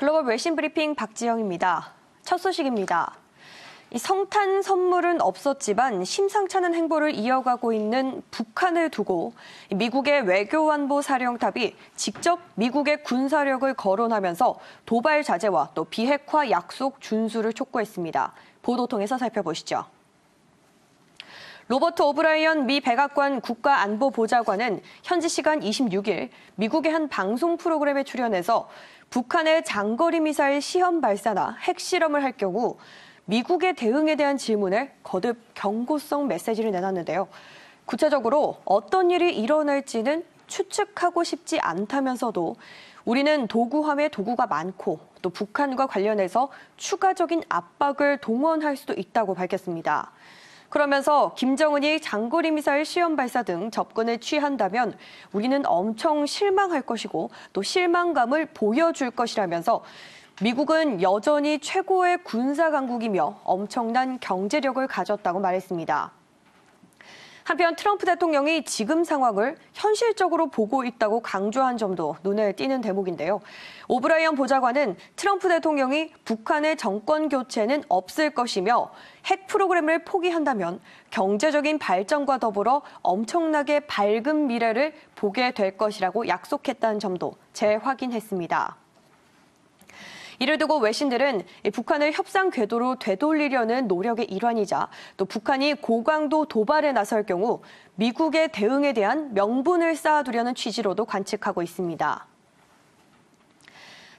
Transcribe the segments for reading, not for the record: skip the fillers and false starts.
글로벌 외신 브리핑 박지영입니다. 첫 소식입니다. 성탄 선물은 없었지만 심상찮은 행보를 이어가고 있는 북한을 두고 미국의 외교안보사령탑이 직접 미국의 군사력을 거론하면서 도발 자제와 또 비핵화 약속 준수를 촉구했습니다. 보도 통해서 살펴보시죠. 로버트 오브라이언 미 백악관 국가안보보좌관은 현지 시간 26일 미국의 한 방송 프로그램에 출연해서 북한의 장거리 미사일 시험 발사나 핵실험을 할 경우 미국의 대응에 대한 질문에 거듭 경고성 메시지를 내놨는데요. 구체적으로 어떤 일이 일어날지는 추측하고 싶지 않다면서도 우리는 도구함에 도구가 많고 또 북한과 관련해서 추가적인 압박을 동원할 수도 있다고 밝혔습니다. 그러면서 김정은이 장거리 미사일 시험 발사 등 접근을 취한다면 우리는 엄청 실망할 것이고 또 실망감을 보여줄 것이라면서 미국은 여전히 최고의 군사 강국이며 엄청난 경제력을 가졌다고 말했습니다. 한편 트럼프 대통령이 지금 상황을 현실적으로 보고 있다고 강조한 점도 눈에 띄는 대목인데요. 오브라이언 보좌관은 트럼프 대통령이 북한의 정권 교체는 없을 것이며 핵 프로그램을 포기한다면 경제적인 발전과 더불어 엄청나게 밝은 미래를 보게 될 것이라고 약속했다는 점도 재확인했습니다. 이를 두고 외신들은 북한을 협상 궤도로 되돌리려는 노력의 일환이자 또 북한이 고강도 도발에 나설 경우 미국의 대응에 대한 명분을 쌓아두려는 취지로도 관측하고 있습니다.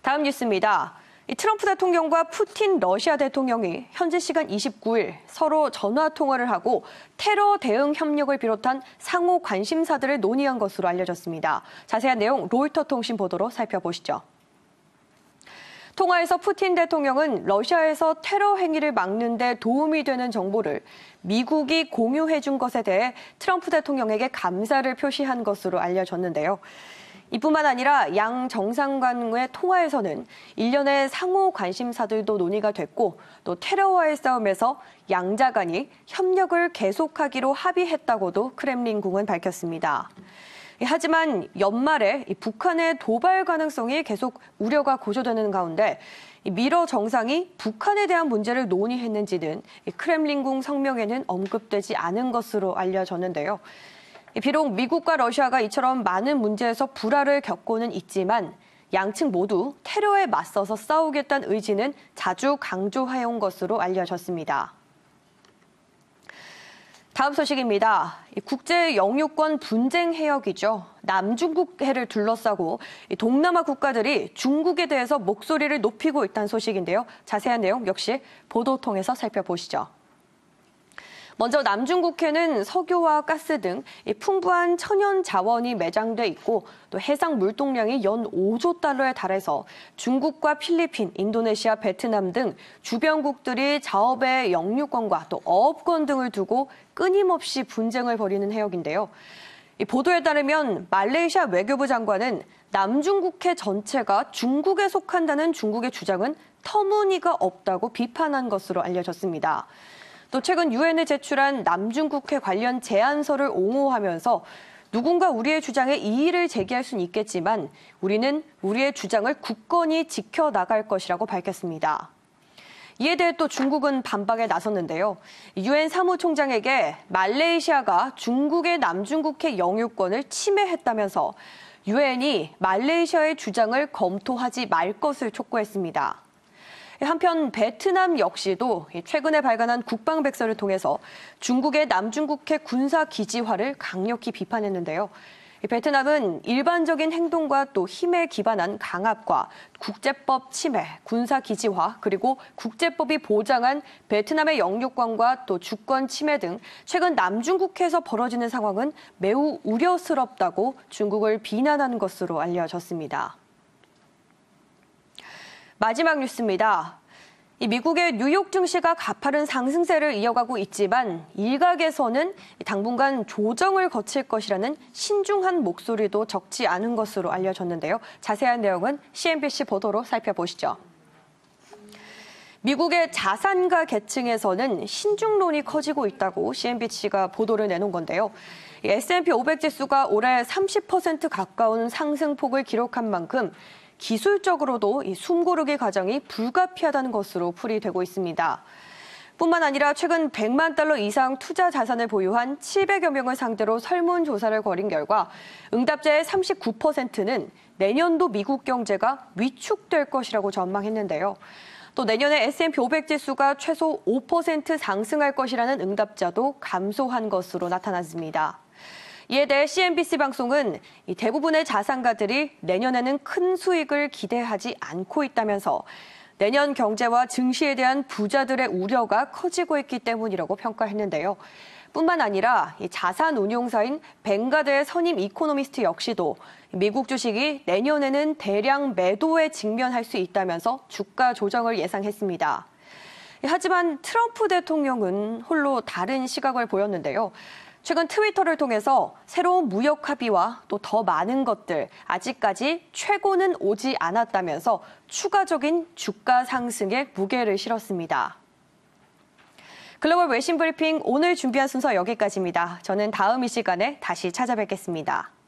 다음 뉴스입니다. 트럼프 대통령과 푸틴 러시아 대통령이 현지 시간 29일 서로 전화 통화를 하고 테러 대응 협력을 비롯한 상호 관심사들을 논의한 것으로 알려졌습니다. 자세한 내용 로이터 통신 보도로 살펴보시죠. 통화에서 푸틴 대통령은 러시아에서 테러 행위를 막는 데 도움이 되는 정보를 미국이 공유해 준 것에 대해 트럼프 대통령에게 감사를 표시한 것으로 알려졌는데요. 이뿐만 아니라 양 정상 간의 통화에서는 일련의 상호 관심사들도 논의가 됐고 또 테러와의 싸움에서 양자 간이 협력을 계속하기로 합의했다고도 크렘린궁은 밝혔습니다. 하지만 연말에 북한의 도발 가능성이 계속 우려가 고조되는 가운데 미러 정상이 북한에 대한 문제를 논의했는지는 크렘린궁 성명에는 언급되지 않은 것으로 알려졌는데요. 비록 미국과 러시아가 이처럼 많은 문제에서 불화를 겪고는 있지만 양측 모두 테러에 맞서서 싸우겠다는 의지는 자주 강조해온 것으로 알려졌습니다. 다음 소식입니다. 국제 영유권 분쟁 해역이죠. 남중국해를 둘러싸고 동남아 국가들이 중국에 대해서 목소리를 높이고 있다는 소식인데요. 자세한 내용 역시 보도 통해서 살펴보시죠. 먼저 남중국해는 석유와 가스 등 풍부한 천연 자원이 매장돼 있고 또 해상 물동량이 연 5조 달러에 달해서 중국과 필리핀, 인도네시아, 베트남 등 주변국들이 자업의 영유권과 또 어업권 등을 두고 끊임없이 분쟁을 벌이는 해역인데요. 이 보도에 따르면 말레이시아 외교부 장관은 남중국해 전체가 중국에 속한다는 중국의 주장은 터무니가 없다고 비판한 것으로 알려졌습니다. 또 최근 유엔에 제출한 남중국해 관련 제안서를 옹호하면서 누군가 우리의 주장에 이의를 제기할 수는 있겠지만 우리는 우리의 주장을 굳건히 지켜나갈 것이라고 밝혔습니다. 이에 대해 또 중국은 반박에 나섰는데요. 유엔 사무총장에게 말레이시아가 중국의 남중국해 영유권을 침해했다면서 유엔이 말레이시아의 주장을 검토하지 말 것을 촉구했습니다. 한편 베트남 역시도 최근에 발간한 국방백서를 통해서 중국의 남중국해 군사기지화를 강력히 비판했는데요. 베트남은 일반적인 행동과 또 힘에 기반한 강압과 국제법 침해, 군사기지화, 그리고 국제법이 보장한 베트남의 영유권과 또 주권 침해 등 최근 남중국해에서 벌어지는 상황은 매우 우려스럽다고 중국을 비난한 것으로 알려졌습니다. 마지막 뉴스입니다. 미국의 뉴욕 증시가 가파른 상승세를 이어가고 있지만 일각에서는 당분간 조정을 거칠 것이라는 신중한 목소리도 적지 않은 것으로 알려졌는데요. 자세한 내용은 CNBC 보도로 살펴보시죠. 미국의 자산가 계층에서는 신중론이 커지고 있다고 CNBC가 보도를 내놓은 건데요. S&P 500 지수가 올해 30% 가까운 상승폭을 기록한 만큼 기술적으로도 이 숨고르기 과정이 불가피하다는 것으로 풀이되고 있습니다. 뿐만 아니라 최근 100만 달러 이상 투자 자산을 보유한 700여 명을 상대로 설문조사를 벌인 결과 응답자의 39%는 내년도 미국 경제가 위축될 것이라고 전망했는데요. 또 내년에 S&P 500 지수가 최소 5% 상승할 것이라는 응답자도 감소한 것으로 나타났습니다. 이에 대해 CNBC 방송은 대부분의 자산가들이 내년에는 큰 수익을 기대하지 않고 있다면서 내년 경제와 증시에 대한 부자들의 우려가 커지고 있기 때문이라고 평가했는데요. 뿐만 아니라 자산 운용사인 벵가드의 선임 이코노미스트 역시도 미국 주식이 내년에는 대량 매도에 직면할 수 있다면서 주가 조정을 예상했습니다. 하지만 트럼프 대통령은 홀로 다른 시각을 보였는데요. 최근 트위터를 통해서 새로운 무역 합의와 또 더 많은 것들, 아직까지 최고는 오지 않았다면서 추가적인 주가 상승에 무게를 실었습니다. 글로벌 외신 브리핑 오늘 준비한 순서 여기까지입니다. 저는 다음 이 시간에 다시 찾아뵙겠습니다.